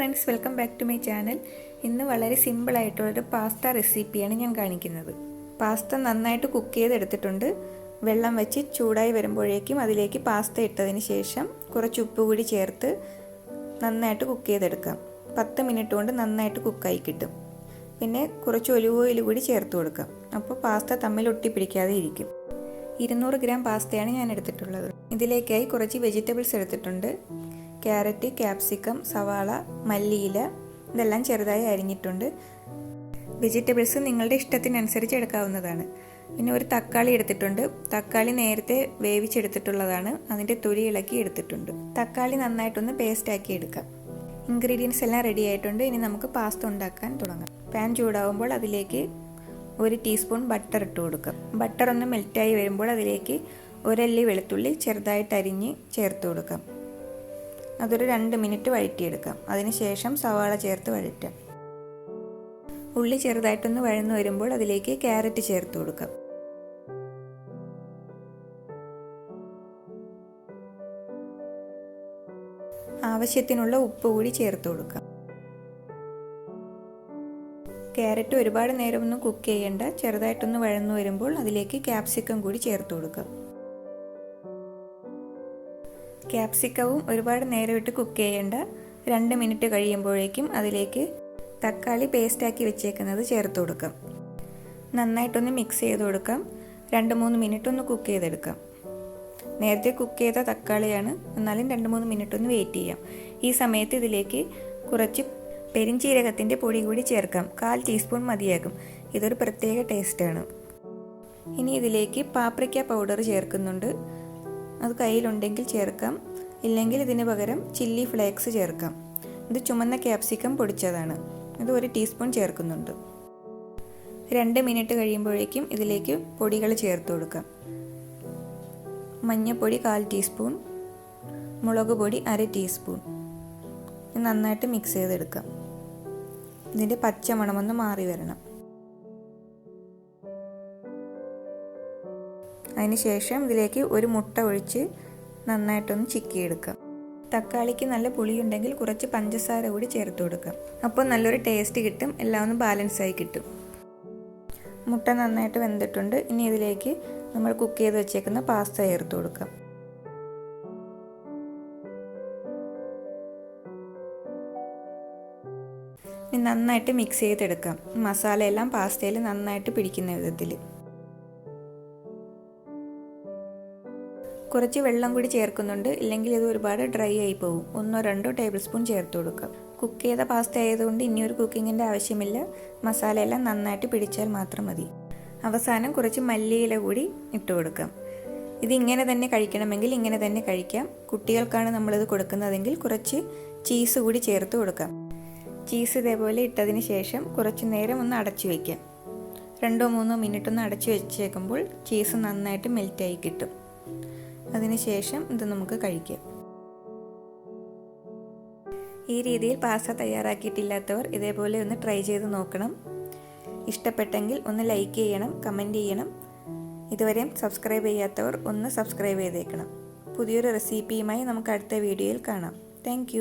Friends, welcome back to my channel. ഇന്ന് വളരെ സിമ്പിളായിട്ടുള്ളൊരു പാസ്ത റെസിപ്പിയാണ് ഞാൻ കാണിക്കുന്നത്. പാസ്ത നന്നായിട്ട് കുക്ക് ചെയ്തെടുത്തിട്ടുണ്ട്. വെള്ളം വെച്ച് ചൂടായി വരുമ്പോഴേക്കും അതിലേക്ക് പാസ്ത ഇട്ടതിന് ശേഷം കുറച്ച് ഉപ്പ് കൂടി ചേർത്ത് നന്നായിട്ട് കുക്ക് ചെയ്തെടുക്കാം. 10 മിനിറ്റ് കൊണ്ട് നന്നായിട്ട് കുക്കായി കിട്ടും. പിന്നെ കുറച്ച് ഒലിവ് ഓയിൽ കൂടി ചേർത്ത് കൊടുക്കാം. അപ്പോൾ പാസ്ത തമ്മിൽ ഒട്ടിപ്പിടിക്കാതെ ഇരിക്കും. 200 ഗ്രാം പാസ്തയാണ് ഞാൻ എടുത്തിട്ടുള്ളത്. ഇതിലേക്കായി കുറച്ച് വെജിറ്റബിൾസ് എടുത്തിട്ടുണ്ട്. ക്യാരറ്റ്, ക്യാപ്സിക്കം, സവാള, മല്ലിയില ഇതെല്ലാം ചെറുതായി അരിഞ്ഞിട്ടുണ്ട്. വെജിറ്റബിൾസ് നിങ്ങളുടെ ഇഷ്ടത്തിനനുസരിച്ച് എടുക്കാവുന്നതാണ്. പിന്നെ ഒരു തക്കാളി എടുത്തിട്ടുണ്ട്. തക്കാളി നേരത്തെ വേവിച്ചെടുത്തിട്ടുള്ളതാണ്. അതിൻ്റെ തൊലി ഇളക്കി എടുത്തിട്ടുണ്ട്. തക്കാളി നന്നായിട്ടൊന്ന് പേസ്റ്റാക്കി എടുക്കാം. ഇൻഗ്രീഡിയൻസ് എല്ലാം റെഡി ആയിട്ടുണ്ട്. ഇനി നമുക്ക് പാസ്ത ഉണ്ടാക്കാൻ തുടങ്ങാം. പാൻ ചൂടാവുമ്പോൾ അതിലേക്ക് 1 ടീസ്പൂൺ ബട്ടർ ഇട്ട് കൊടുക്കാം. ബട്ടർ ഒന്ന് മെൽറ്റായി വരുമ്പോൾ അതിലേക്ക് 1 അല്ലി വെളുത്തുള്ളി ചെറുതായിട്ട് അരിഞ്ഞ് ചേർത്ത് കൊടുക്കാം. അതൊരു 2 മിനിറ്റ് വഴറ്റിയെടുക്കാം. അതിനുശേഷം സവാള ചേർത്ത് വഴറ്റാം. ഉള്ളി ചെറുതായിട്ടൊന്ന് വഴന്നു വരുമ്പോൾ അതിലേക്ക് ക്യാരറ്റ് ചേർത്ത് കൊടുക്കാം. ആവശ്യത്തിനുള്ള ഉപ്പ് കൂടി ചേർത്ത് കൊടുക്കാം. ക്യാരറ്റ് ഒരുപാട് നേരമൊന്നും കുക്ക് ചെയ്യേണ്ട. ചെറുതായിട്ടൊന്ന് വഴന്നു വരുമ്പോൾ അതിലേക്ക് ക്യാപ്സിക്കം കൂടി ചേർത്ത് കൊടുക്കാം. ക്യാപ്സിക്കവും ഒരുപാട് നേരം ഇട്ട് കുക്ക് ചെയ്യേണ്ട. 2 മിനിറ്റ് കഴിയുമ്പോഴേക്കും അതിലേക്ക് തക്കാളി പേസ്റ്റാക്കി വെച്ചേക്കുന്നത് ചേർത്ത് കൊടുക്കാം. നന്നായിട്ടൊന്ന് മിക്സ് ചെയ്ത് കൊടുക്കാം. 2-3 മിനിറ്റ് ഒന്ന് കുക്ക് ചെയ്തെടുക്കാം. നേരത്തെ കുക്ക് ചെയ്ത തക്കാളിയാണ്, എന്നാലും 2-3 മിനിറ്റ് ഒന്ന് വെയിറ്റ് ചെയ്യാം. ഈ സമയത്ത് ഇതിലേക്ക് കുറച്ച് പെരിഞ്ചീരകത്തിൻ്റെ പൊടി കൂടി ചേർക്കാം. 1/4 ടീസ്പൂൺ മതിയാകും. ഇതൊരു പ്രത്യേക ടേസ്റ്റാണ്. ഇനി ഇതിലേക്ക് പാപ്രിക്ക പൗഡർ ചേർക്കുന്നുണ്ട്. അത് കയ്യിലുണ്ടെങ്കിൽ ചേർക്കാം, ഇല്ലെങ്കിൽ ഇതിന് പകരം ചില്ലി ഫ്ലേക്സ് ചേർക്കാം. ഇത് ചുമന്ന ക്യാപ്സിക്കം പൊടിച്ചതാണ്. ഇത് 1 ടീസ്പൂൺ ചേർക്കുന്നുണ്ട്. 2 മിനിറ്റ് കഴിയുമ്പോഴേക്കും ഇതിലേക്ക് പൊടികൾ ചേർത്ത് കൊടുക്കാം. മഞ്ഞൾപ്പൊടി 1/4 ടീസ്പൂൺ, മുളക് പൊടി 1/2 ടീസ്പൂൺ. നന്നായിട്ട് മിക്സ് ചെയ്തെടുക്കാം. ഇതിൻ്റെ പച്ച മണമൊന്ന് മാറി വരണം. അതിനുശേഷം ഇതിലേക്ക് 1 മുട്ട ഒഴിച്ച് നന്നായിട്ടൊന്ന് ചിക്കിയെടുക്കാം. തക്കാളിക്ക് നല്ല പുളിയുണ്ടെങ്കിൽ കുറച്ച് പഞ്ചസാര കൂടി ചേർത്ത് കൊടുക്കാം. അപ്പോൾ നല്ലൊരു ടേസ്റ്റ് കിട്ടും. എല്ലാം ഒന്ന് ബാലൻസായി കിട്ടും. മുട്ട നന്നായിട്ട് വെന്തിട്ടുണ്ട്. ഇനി ഇതിലേക്ക് നമ്മൾ കുക്ക് ചെയ്ത് വെച്ചേക്കുന്ന പാസ്ത ചേർത്ത് കൊടുക്കാം. ഇനി നന്നായിട്ട് മിക്സ് ചെയ്തെടുക്കാം. മസാലയെല്ലാം പാസ്തയിൽ നന്നായിട്ട് പിടിക്കുന്ന വിധത്തിൽ. കുറച്ച് വെള്ളം കൂടി ചേർക്കുന്നുണ്ട്, ഇല്ലെങ്കിൽ ഇത് ഒരുപാട് ഡ്രൈ ആയി പോകും. 1-2 ടേബിൾ സ്പൂൺ ചേർത്ത് കൊടുക്കാം. കുക്ക് ചെയ്ത പാസ്ത ആയതുകൊണ്ട് ഇനിയൊരു കുക്കിങ്ങിൻ്റെ ആവശ്യമില്ല. മസാലയെല്ലാം നന്നായിട്ട് പിടിച്ചാൽ മാത്രം മതി. അവസാനം കുറച്ച് മല്ലിയില കൂടി ഇട്ട് കൊടുക്കാം. ഇത് ഇങ്ങനെ തന്നെ കഴിക്കണമെങ്കിൽ ഇങ്ങനെ തന്നെ കഴിക്കാം. കുട്ടികൾക്കാണ് നമ്മളിത് കൊടുക്കുന്നതെങ്കിൽ കുറച്ച് ചീസ് കൂടി ചേർത്ത് കൊടുക്കാം. ചീസ് ഇതേപോലെ ഇട്ടതിന് ശേഷം കുറച്ച് നേരം ഒന്ന് അടച്ചു വയ്ക്കാം. 2-3 മിനിറ്റ് ഒന്ന് അടച്ചു വെച്ചേക്കുമ്പോൾ ചീസ് നന്നായിട്ട് മെൽറ്റായി കിട്ടും. അതിനുശേഷം ഇത് നമുക്ക് കഴിക്കാം. ഈ രീതിയിൽ പാസ്ത തയ്യാറാക്കിയിട്ടില്ലാത്തവർ ഇതേപോലെ ഒന്ന് ട്രൈ ചെയ്ത് നോക്കണം. ഇഷ്ടപ്പെട്ടെങ്കിൽ ഒന്ന് ലൈക്ക് ചെയ്യണം, കമൻറ്റ് ചെയ്യണം. ഇതുവരെയും സബ്സ്ക്രൈബ് ചെയ്യാത്തവർ ഒന്ന് സബ്സ്ക്രൈബ് ചെയ്തേക്കണം. പുതിയൊരു റെസിപ്പിയുമായി നമുക്ക് അടുത്ത വീഡിയോയിൽ കാണാം. താങ്ക്